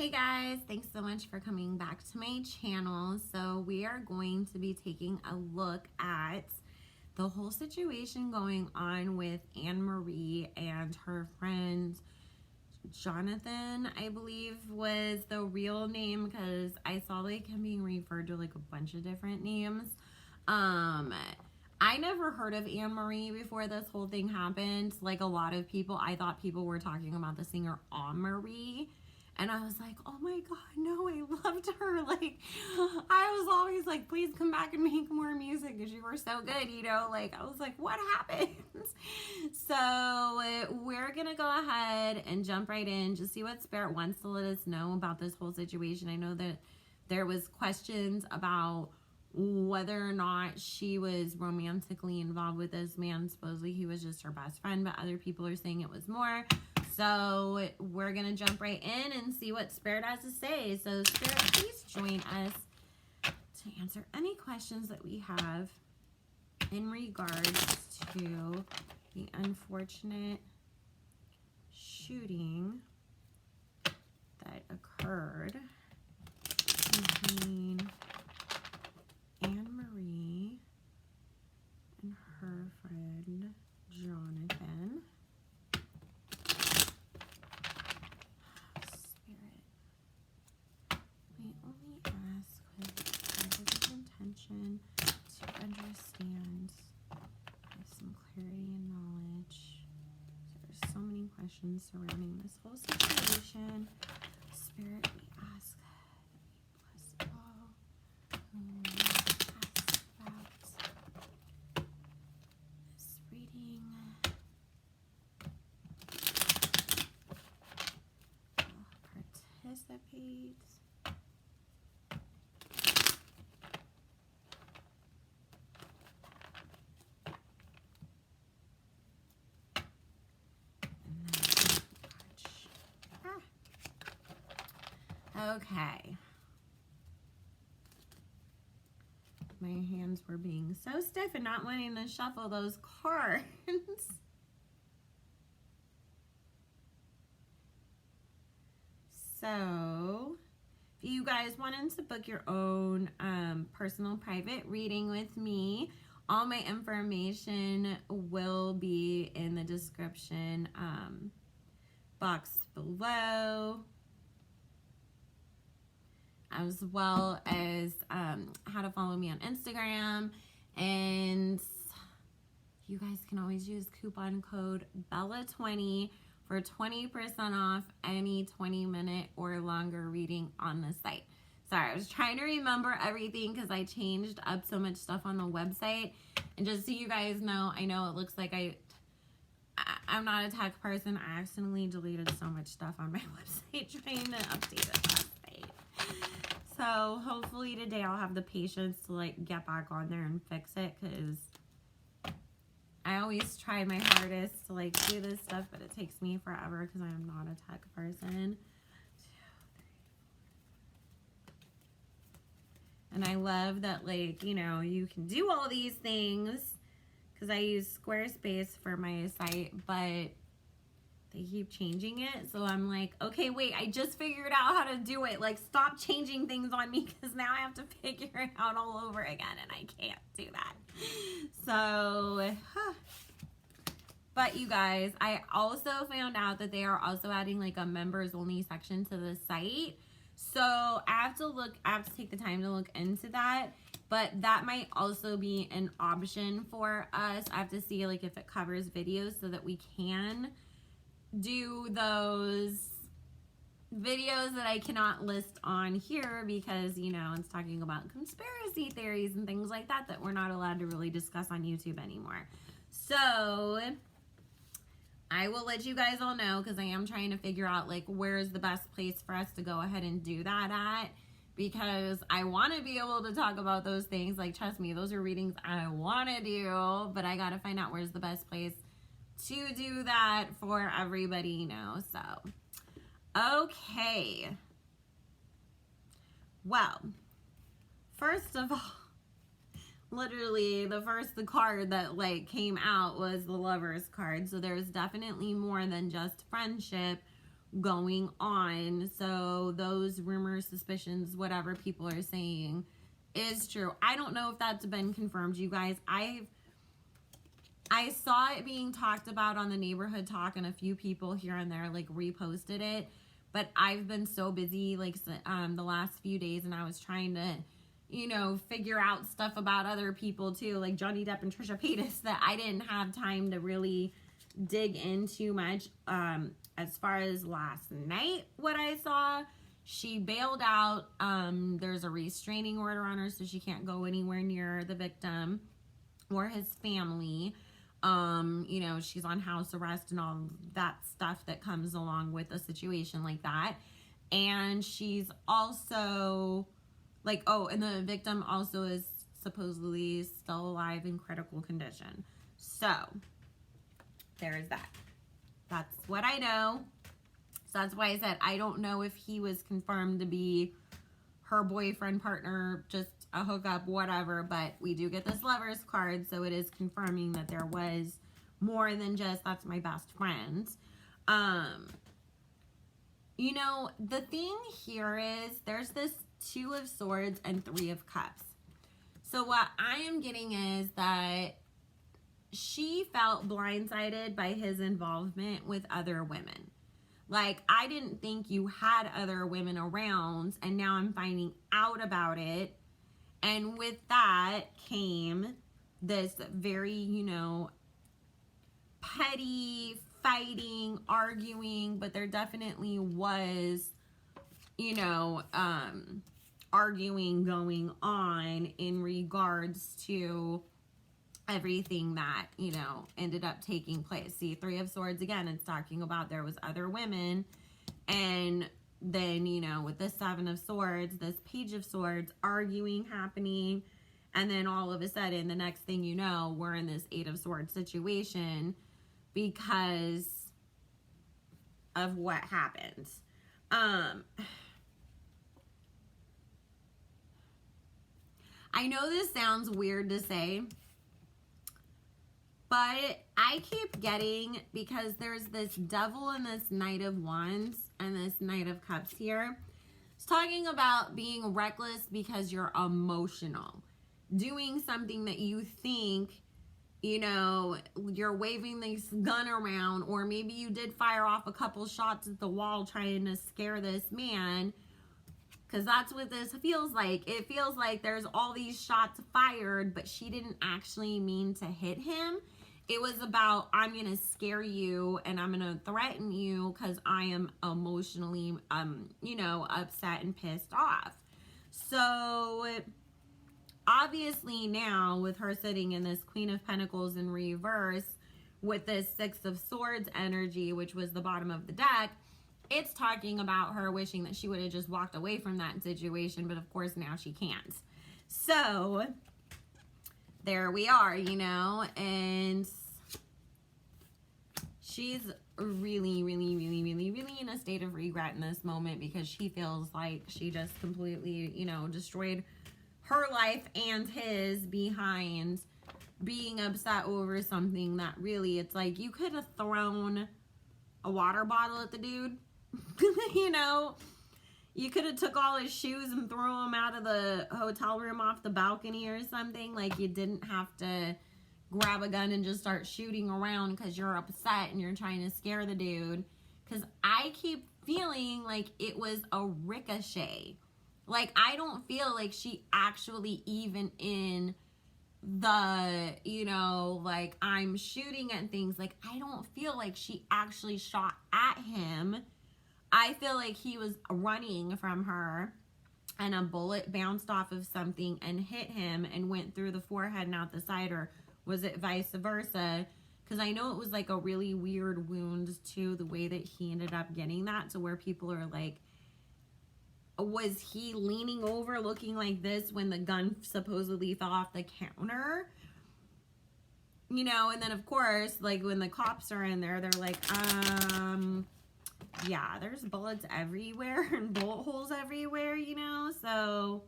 Hey guys, thanks so much for coming back to my channel. So we are going to be taking a look at the whole situation going on with Anne Marie and her friend Jonathan, I believe was the real name, because I saw like him being referred to like a bunch of different names. I never heard of Anne Marie before this whole thing happened. Like a lot of people, I thought people were talking about the singer Anne Marie. And I was like, oh my God, no, I loved her. Like, I was always like, please come back and make more music because you were so good, you know? Like, I was like, what happened? So we're going to go ahead and jump right in, just see what Spirit wants to let us know about this whole situation. I know that there was questions about whether or not she was romantically involved with this man. Supposedly he was just her best friend, but other people are saying it was more. So we're going to jump right in and see what Spirit has to say. So Spirit, please join us to answer any questions that we have in regards to the unfortunate shooting that occurred between Anne Marie and her friend Jonathan. Spirit, we only ask with positive intention to understand with some clarity and knowledge. There's so many questions surrounding this whole situation. Spirit, we ask that you bless all who ask about this reading. Participate. Okay. My hands were being so stiff and not wanting to shuffle those cards. So, if you guys wanted to book your own personal private reading with me, all my information will be in the description box below, as well as how to follow me on Instagram. And you guys can always use coupon code BELLA20 for 20% off any 20-minute or longer reading on the site. Sorry, I was trying to remember everything because I changed up so much stuff on the website. And just so you guys know, I know it looks like I'm not a tech person. I accidentally deleted so much stuff on my website trying to update it last night. So hopefully today I'll have the patience to like get back on there and fix it, because I always try my hardest to like do this stuff, but it takes me forever because I'm not a tech person. And I love that, like, you know, you can do all these things because I use Squarespace for my site, but they keep changing it. So I'm like, okay, wait, I just figured out how to do it. Like, stop changing things on me, because now I have to figure it out all over again, and I can't do that. So, but you guys, I also found out that they are also adding like a members only section to the site. So I have to take the time to look into that. But that might also be an option for us. I have to see like if it covers videos so that we can do those videos that I cannot list on here, because, you know, it's talking about conspiracy theories and things like that we're not allowed to really discuss on YouTube anymore. So I will let you guys all know, because I am trying to figure out like where's the best place for us to go ahead and do that at, because I want to be able to talk about those things. Like, trust me, those are readings I want to do, but I got to find out where's the best place to do that for everybody, you know. So, okay. Well, first of all, literally the card that like came out was the Lover's card. So there's definitely more than just friendship going on. So those rumors, suspicions, whatever people are saying is true. I don't know if that's been confirmed, you guys. I saw it being talked about on the Neighborhood Talk, and a few people here and there like reposted it, but I've been so busy like the last few days, and I was trying to, you know, figure out stuff about other people too, like Johnny Depp and Trisha Paytas, that I didn't have time to really dig in too much. As far as last night, what I saw, she bailed out. There's a restraining order on her, so she can't go anywhere near the victim or his family. You know, she's on house arrest and all that stuff that comes along with a situation like that. And she's also like, oh, and the victim also is supposedly still alive in critical condition. So there's that. That's what I know. So that's why I said I don't know if he was confirmed to be her boyfriend, partner, just a hookup, whatever, but we do get this lover's card, so it is confirming that there was more than just, that's my best friend. You know, the thing here is there's this 2 of Swords and 3 of Cups. So what I am getting is that she felt blindsided by his involvement with other women. Like, I didn't think you had other women around, and now I'm finding out about it. And with that came this very, you know, petty, fighting, arguing, but there definitely was, you know, arguing going on in regards to everything that, you know, ended up taking place. See, 3 of Swords, again, it's talking about there was other women, and then, you know, with the 7 of Swords, this Page of Swords, arguing happening, and then all of a sudden, the next thing you know, we're in this 8 of Swords situation because of what happened. I know this sounds weird to say, but I keep getting, because there's this Devil and this Knight of Wands and this Knight of Cups here. It's talking about being reckless because you're emotional. Doing something that you think, you know, you're waving this gun around, or maybe you did fire off a couple shots at the wall trying to scare this man, because that's what this feels like. It feels like there's all these shots fired, but she didn't actually mean to hit him. It was about, I'm going to scare you and I'm going to threaten you because I am emotionally, you know, upset and pissed off. So obviously now with her sitting in this Queen of Pentacles in reverse with this 6 of Swords energy, which was the bottom of the deck, it's talking about her wishing that she would have just walked away from that situation, but of course now she can't. So there we are, you know, and she's really in a state of regret in this moment, because she feels like she just completely, you know, destroyed her life and his behind being upset over something that really, it's like you could have thrown a water bottle at the dude. You know, you could have took all his shoes and threw him out of the hotel room off the balcony or something. Like, you didn't have to grab a gun and just start shooting around because you're upset and you're trying to scare the dude. Because I keep feeling like it was a ricochet. Like, I don't feel like she actually even in the, you know, like, I'm shooting at things. Like, I don't feel like she actually shot at him. I feel like he was running from her and a bullet bounced off of something and hit him and went through the forehead and out the side, or was it vice versa? Because I know it was like a really weird wound too, the way that he ended up getting that, to where people are like, was he leaning over looking like this when the gun supposedly fell off the counter? You know, and then of course, like when the cops are in there, they're like, yeah, there's bullets everywhere and bullet holes everywhere, you know, so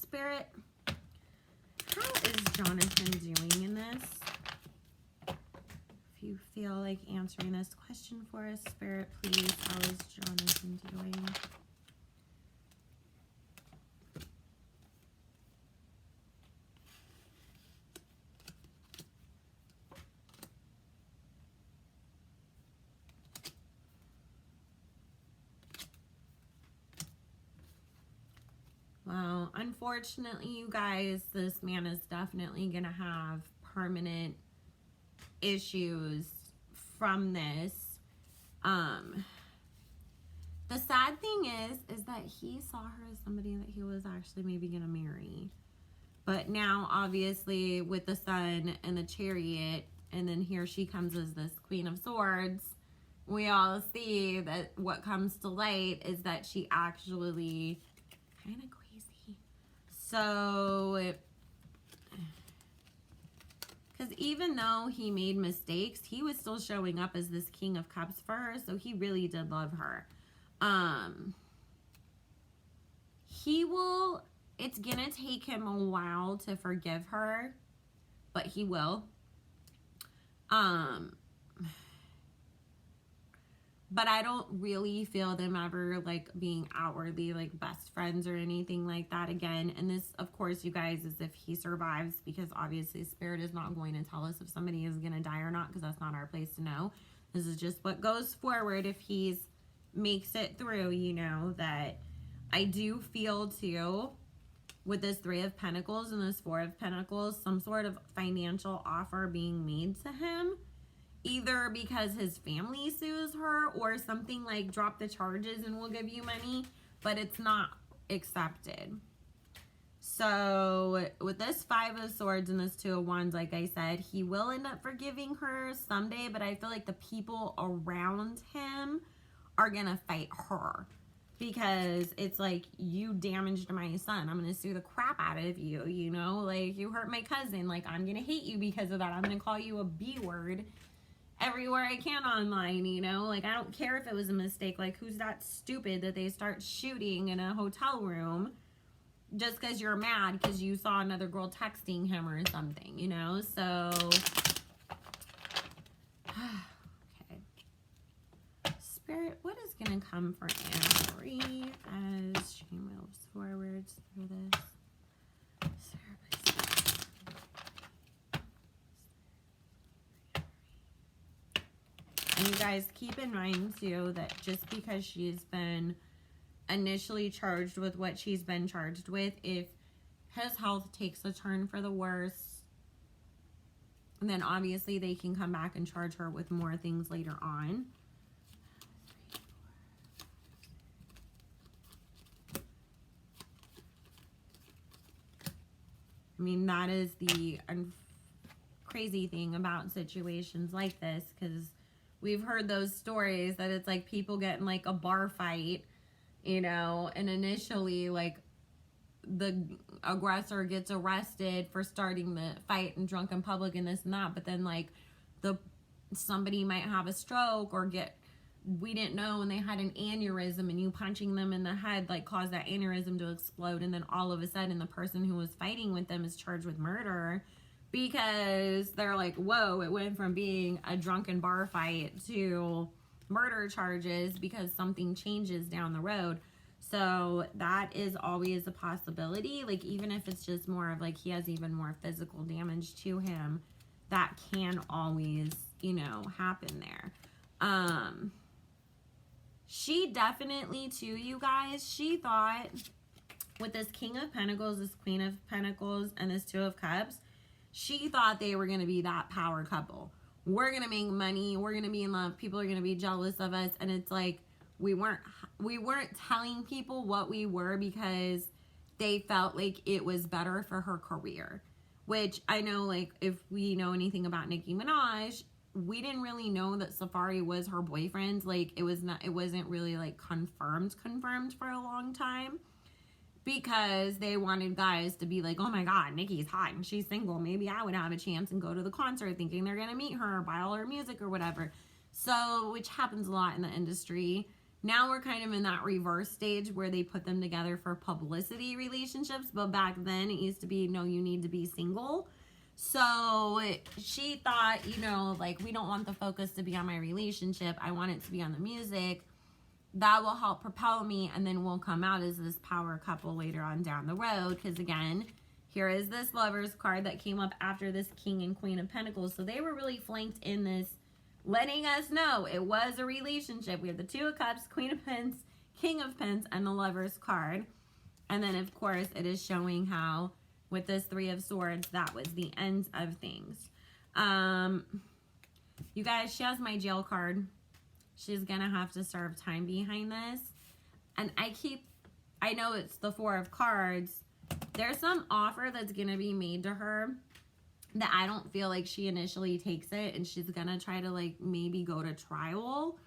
Spirit, how is Jonathan doing in this? If you feel like answering this question for us, Spirit, please. How is Jonathan doing? Well, unfortunately, you guys, this man is definitely going to have permanent issues from this. The sad thing is that he saw her as somebody that he was actually maybe going to marry. But now, obviously, with the Sun and the Chariot, and then here she comes as this Queen of Swords, we all see that what comes to light is that she actually kind of crazy. So, because even though he made mistakes, he was still showing up as this King of Cups for her, so he really did love her. It's gonna take him a while to forgive her, but he will. But I don't really feel them ever like being outwardly like best friends or anything like that again. And this, of course, you guys, is if he survives, because obviously Spirit is not going to tell us if somebody is gonna die or not, because that's not our place to know. This is just what goes forward if he's makes it through, you know. That I do feel too with this Three of Pentacles and this Four of Pentacles, some sort of financial offer being made to him, either because his family sues her or something like drop the charges and we'll give you money, but it's not accepted. So with this Five of Swords and this Two of Wands, like I said, he will end up forgiving her someday, but I feel like the people around him are gonna fight her, because it's like, you damaged my son, I'm gonna sue the crap out of you, you know, like you hurt my cousin, like I'm gonna hate you because of that, I'm gonna call you a B word everywhere I can online, you know, like I don't care if it was a mistake, like who's that stupid that they start shooting in a hotel room just because you're mad because you saw another girl texting him or something, you know. So Spirit, what is going to come for Anne-Marie as she moves forwards through this? And you guys, keep in mind, too, that just because she's been initially charged with what she's been charged with, if his health takes a turn for the worse, then obviously they can come back and charge her with more things later on. I mean, that is the crazy thing about situations like this, because we've heard those stories that it's like people get in like a bar fight, you know, and initially like the aggressor gets arrested for starting the fight and drunk in public and this and that, but then like somebody might have a stroke or we didn't know, and they had an aneurysm, and you punching them in the head like caused that aneurysm to explode, and then all of a sudden the person who was fighting with them is charged with murder, because they're like, whoa, it went from being a drunken bar fight to murder charges because something changes down the road. So that is always a possibility. Like, even if it's just more of like he has even more physical damage to him, that can always, you know, happen there. She definitely, too, you guys, she thought with this King of Pentacles, this Queen of Pentacles, and this Two of Cups, she thought they were going to be that power couple. We're going to make money. We're going to be in love. People are going to be jealous of us. And it's like, we weren't telling people what we were because they felt like it was better for her career. Which I know, like, if we know anything about Nicki Minaj, we didn't really know that Safaree was her boyfriend. Like, it wasn't really like confirmed for a long time, because they wanted guys to be like, oh my god, Nicki's hot and she's single, maybe I would have a chance, and go to the concert thinking they're gonna meet her or buy all her music or whatever. So, which happens a lot in the industry. Now we're kind of in that reverse stage where they put them together for publicity relationships, but back then it used to be, no, you need to be single. So she thought, you know, like, we don't want the focus to be on my relationship. I want it to be on the music. That will help propel me, and then we'll come out as this power couple later on down the road. Because again, here is this Lovers card that came up after this King and Queen of Pentacles. So they were really flanked in this, letting us know it was a relationship. We have the Two of Cups, Queen of Pence, King of Pence, and the Lovers card. And then, of course, it is showing how with this Three of Swords, that was the end of things. You guys, she has my jail card. She's going to have to serve time behind this. And I know it's the Four of Cards. There's some offer that's going to be made to her that I don't feel like she initially takes it. And she's going to try to, like, maybe go to trial.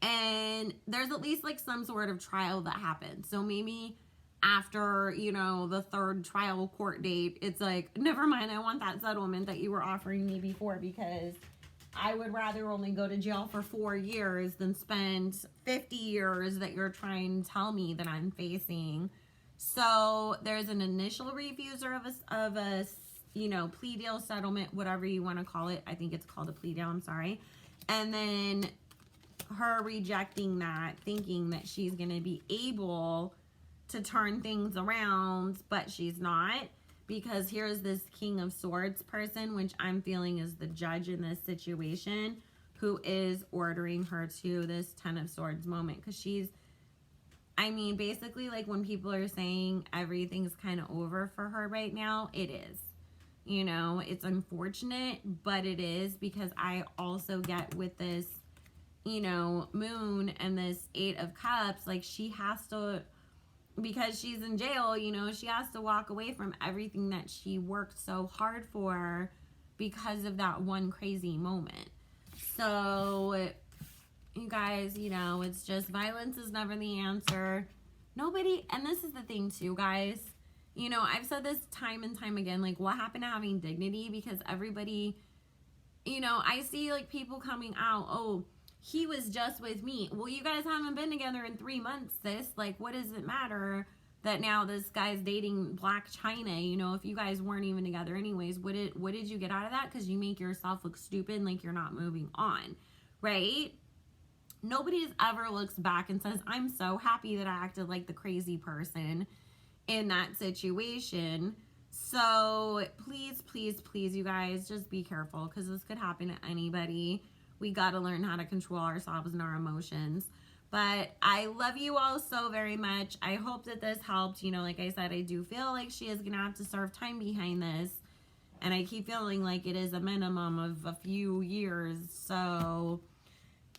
And there's at least, like, some sort of trial that happens. So maybe after, you know, the third trial court date, it's like, never mind, I want that settlement that you were offering me before, because I would rather only go to jail for 4 years than spend 50 years that you're trying to tell me that I'm facing. So there's an initial refusal of a you know, plea deal, settlement, whatever you want to call it. I think it's called a plea deal, I'm sorry. And then her rejecting that, thinking that she's going to be able to turn things around, but she's not. Because here's this King of Swords person, which I'm feeling is the judge in this situation, who is ordering her to this Ten of Swords moment. Because she's, I mean, basically, like, when people are saying everything's kind of over for her right now, it is. You know, it's unfortunate, but it is, because I also get with this, you know, Moon and this Eight of Cups, like, she has to, because she's in jail, you know, she has to walk away from everything that she worked so hard for because of that one crazy moment. So, you guys, you know, it's just, violence is never the answer. Nobody, and this is the thing too, guys, you know, I've said this time and time again, like, what happened to having dignity? Because everybody, you know, I see, like, people coming out, oh, he was just with me. Well, you guys haven't been together in 3 months, sis. Like, what does it matter that now this guy's dating Black China? You know, if you guys weren't even together anyways, what did you get out of that? Because you make yourself look stupid, like you're not moving on, right? Nobody ever looks back and says, I'm so happy that I acted like the crazy person in that situation. So please, please, please, you guys, just be careful, because this could happen to anybody. We got to learn how to control ourselves and our emotions. But I love you all so very much. I hope that this helped. You know, like I said, I do feel like she is going to have to serve time behind this. And I keep feeling like it is a minimum of a few years. So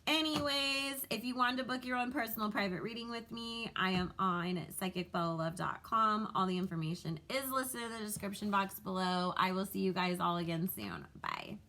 anyways, if you want to book your own personal private reading with me, I am on psychicbellalove.com. All the information is listed in the description box below. I will see you guys all again soon. Bye.